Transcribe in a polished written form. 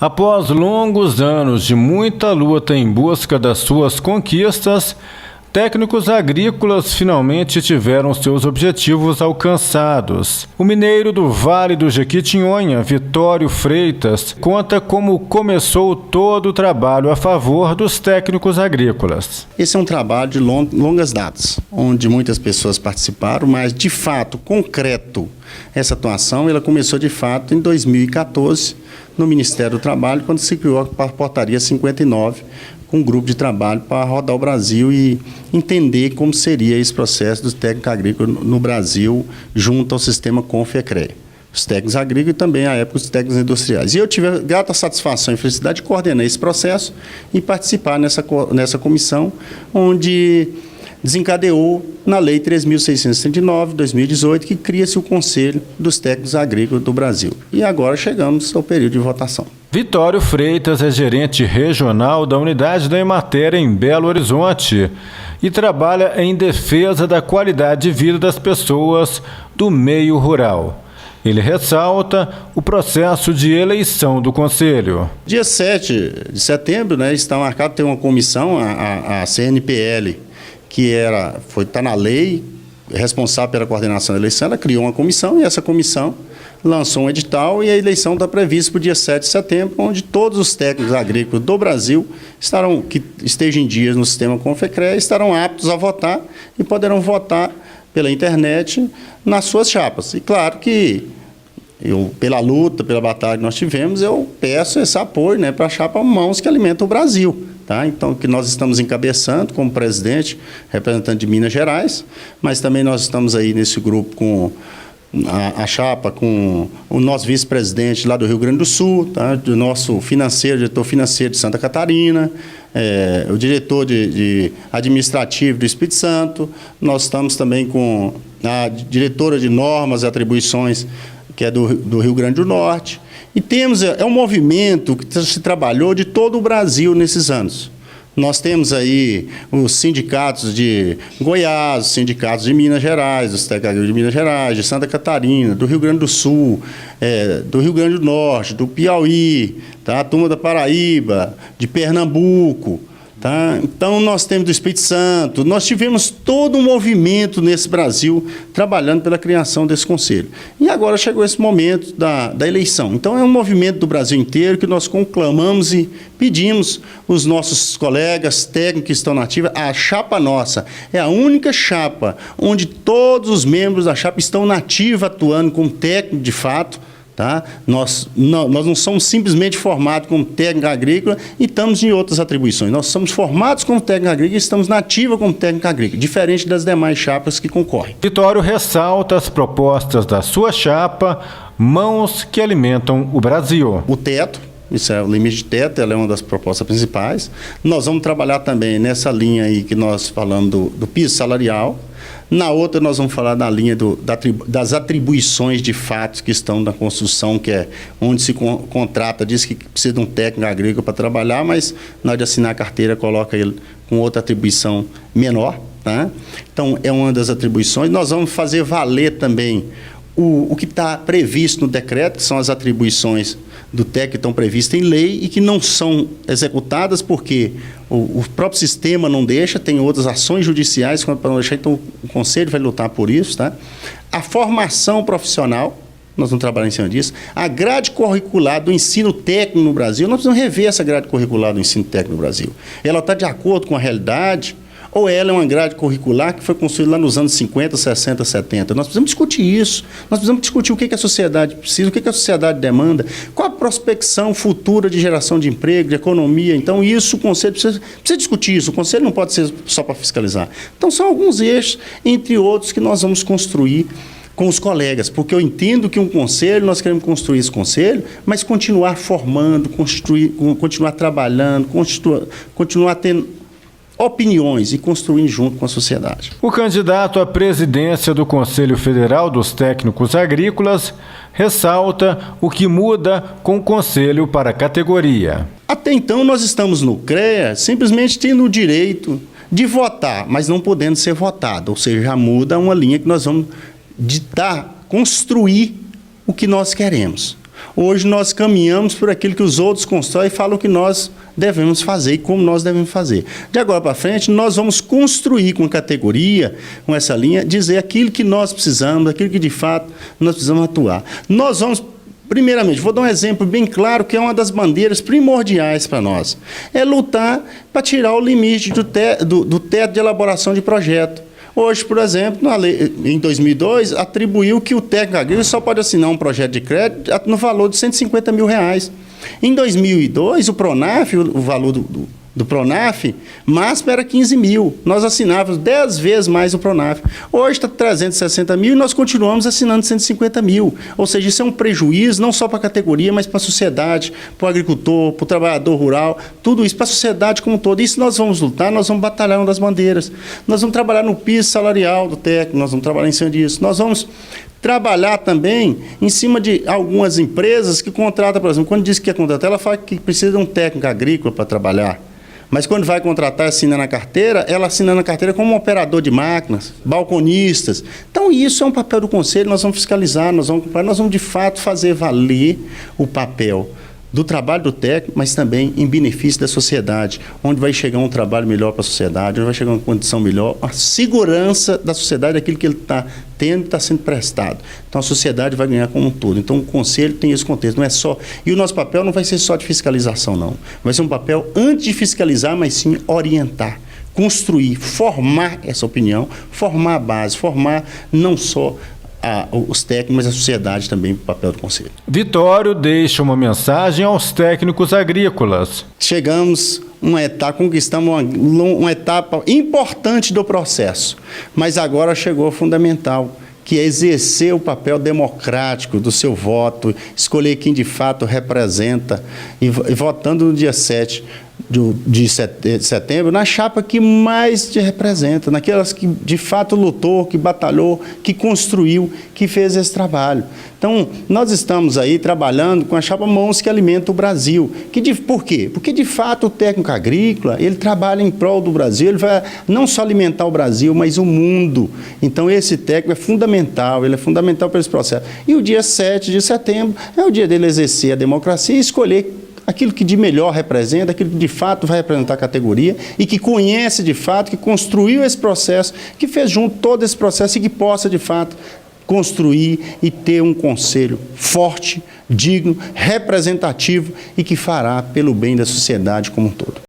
Após longos anos de muita luta em busca das suas conquistas, técnicos agrícolas finalmente tiveram seus objetivos alcançados. O mineiro do Vale do Jequitinhonha, Vitório Freitas, conta como começou todo o trabalho a favor dos técnicos agrícolas. Esse é um trabalho de longas datas, onde muitas pessoas participaram, mas de fato, concreto, essa atuação ela começou de fato em 2014, no Ministério do Trabalho, quando se criou a Portaria 59, com um grupo de trabalho para rodar o Brasil e entender como seria esse processo dos técnicos agrícolas no Brasil, junto ao sistema CONFECREA. Os técnicos agrícolas e também, à época, os técnicos industriais. E eu tive a grata satisfação e felicidade de coordenar esse processo e participar nessa comissão, onde desencadeou na Lei 3.639, de 2018, que cria-se o Conselho dos Técnicos Agrícolas do Brasil. E agora chegamos ao período de votação. Vitório Freitas é gerente regional da unidade da Emater em Belo Horizonte e trabalha em defesa da qualidade de vida das pessoas do meio rural. Ele ressalta o processo de eleição do Conselho. Dia 7 de setembro, está marcado ter uma comissão, a CNPL, que está na lei, responsável pela coordenação da eleição, ela criou uma comissão e essa comissão lançou um edital e a eleição está prevista para o dia 7 de setembro, onde todos os técnicos agrícolas do Brasil que estejam em dias no sistema CONFECREA estarão aptos a votar e poderão votar pela internet nas suas chapas. E claro que pela luta, pela batalha que nós tivemos, eu peço esse apoio para a chapa Mãos que Alimenta o Brasil. Então, que nós estamos encabeçando como presidente, representante de Minas Gerais, mas também nós estamos aí nesse grupo com a chapa, com o nosso vice-presidente lá do Rio Grande do Sul, do nosso diretor financeiro de Santa Catarina, o diretor de administrativo do Espírito Santo, nós estamos também com a diretora de normas e atribuições, que é do Rio Grande do Norte. E temos, um movimento que se trabalhou de todo o Brasil nesses anos. Nós temos aí os sindicatos de Goiás, os sindicatos de Minas Gerais, os técnicos de Minas Gerais, de Santa Catarina, do Rio Grande do Sul, do Rio Grande do Norte, do Piauí, a turma da Paraíba, de Pernambuco. Então, nós temos do Espírito Santo, nós tivemos todo um movimento nesse Brasil trabalhando pela criação desse conselho. E agora chegou esse momento da eleição. Então, é um movimento do Brasil inteiro que nós conclamamos e pedimos os nossos colegas técnicos que estão na ativa. A chapa nossa é a única chapa onde todos os membros da chapa estão na ativa atuando como técnico de fato. Nós não somos simplesmente formados como técnico agrícola e estamos em outras atribuições. Nós somos formados como técnico agrícola e estamos na ativa como técnico agrícola, diferente das demais chapas que concorrem. Vitório ressalta as propostas da sua chapa, Mãos que Alimentam o Brasil. O teto, isso é o limite de teto, ela é uma das propostas principais. Nós vamos trabalhar também nessa linha aí que nós falamos do piso salarial. Na outra, nós vamos falar da linha das atribuições de fatos que estão na construção, que é onde se contrata, diz que precisa de um técnico agrícola para trabalhar, mas na hora de assinar a carteira, coloca ele com outra atribuição menor. Então, é uma das atribuições. Nós vamos fazer valer também o que está previsto no decreto, que são as atribuições do TEC que estão previstas em lei e que não são executadas porque o próprio sistema não deixa, tem outras ações judiciais para não deixar, então o Conselho vai lutar por isso. A formação profissional, nós vamos trabalhar em cima disso. A grade curricular do ensino técnico no Brasil, nós precisamos rever essa grade curricular do ensino técnico no Brasil. Ela está de acordo com a realidade ou ela é uma grade curricular que foi construída lá nos anos 50, 60, 70. Nós precisamos discutir isso. Nós precisamos discutir o que a sociedade precisa, o que a sociedade demanda, qual a prospecção futura de geração de emprego, de economia. Então, isso o Conselho precisa discutir isso. O Conselho não pode ser só para fiscalizar. Então, são alguns eixos, entre outros, que nós vamos construir com os colegas, porque eu entendo que um conselho, nós queremos construir esse conselho, mas continuar formando, continuar trabalhando, continuar tendo opiniões e construir junto com a sociedade. O candidato à presidência do Conselho Federal dos Técnicos Agrícolas ressalta o que muda com o Conselho para a categoria. Até então, nós estamos no CREA simplesmente tendo o direito de votar, mas não podendo ser votado, ou seja, já muda uma linha que nós vamos construir o que nós queremos. Hoje nós caminhamos por aquilo que os outros constroem e falam que nós devemos fazer e como nós devemos fazer. De agora para frente, nós vamos construir com a categoria, com essa linha, dizer aquilo que nós precisamos, aquilo que de fato nós precisamos atuar. Nós vamos, primeiramente, vou dar um exemplo bem claro, que é uma das bandeiras primordiais para nós. É lutar para tirar o limite do teto de elaboração de projeto. Hoje, por exemplo, na lei, em 2002, atribuiu que o técnico agrícola só pode assinar um projeto de crédito no valor de R$150 mil. Em 2002, o PRONAF, o valor do PRONAF, máximo era 15 mil. Nós assinávamos 10 vezes mais o PRONAF. Hoje está 360 mil e nós continuamos assinando 150 mil. Ou seja, isso é um prejuízo não só para a categoria, mas para a sociedade, para o agricultor, para o trabalhador rural, tudo isso, para a sociedade como um todo. Isso nós vamos lutar, nós vamos batalhar uma das bandeiras. Nós vamos trabalhar no piso salarial do técnico, nós vamos trabalhar em cima disso. Nós vamos trabalhar também em cima de algumas empresas que contratam, por exemplo, quando diz que quer contratar, ela fala que precisa de um técnico agrícola para trabalhar. Mas quando vai contratar, assina na carteira, ela assina na carteira como um operador de máquinas, balconistas. Então, isso é um papel do Conselho, nós vamos fiscalizar, nós vamos de fato fazer valer o papel do trabalho do técnico, mas também em benefício da sociedade, onde vai chegar um trabalho melhor para a sociedade, onde vai chegar uma condição melhor, a segurança da sociedade, daquilo que ele está tendo e está sendo prestado. Então, a sociedade vai ganhar como um todo. Então, o Conselho tem esse contexto, não é só... E o nosso papel não vai ser só de fiscalização, não. Vai ser um papel, antes de fiscalizar, mas sim orientar, construir, formar essa opinião, formar a base, formar não só os técnicos, mas a sociedade também, o papel do Conselho. Vitório deixa uma mensagem aos técnicos agrícolas. Chegamos uma etapa, conquistamos uma etapa importante do processo, mas agora chegou a fundamental, que é exercer o papel democrático do seu voto, escolher quem de fato representa, e votando no dia 7 de setembro, na chapa que mais te representa, naquelas que de fato lutou, que batalhou, que construiu, que fez esse trabalho. Então, nós estamos aí trabalhando com a chapa Mãos que Alimenta o Brasil. Por quê? Porque, de fato, o técnico agrícola, ele trabalha em prol do Brasil, ele vai não só alimentar o Brasil, mas o mundo. Então, esse técnico é fundamental, ele é fundamental para esse processo. E o dia 7 de setembro é o dia dele exercer a democracia e escolher aquilo que de melhor representa, aquilo que de fato vai representar a categoria e que conhece de fato, que construiu esse processo, que fez junto todo esse processo e que possa de fato construir e ter um conselho forte, digno, representativo e que fará pelo bem da sociedade como um todo.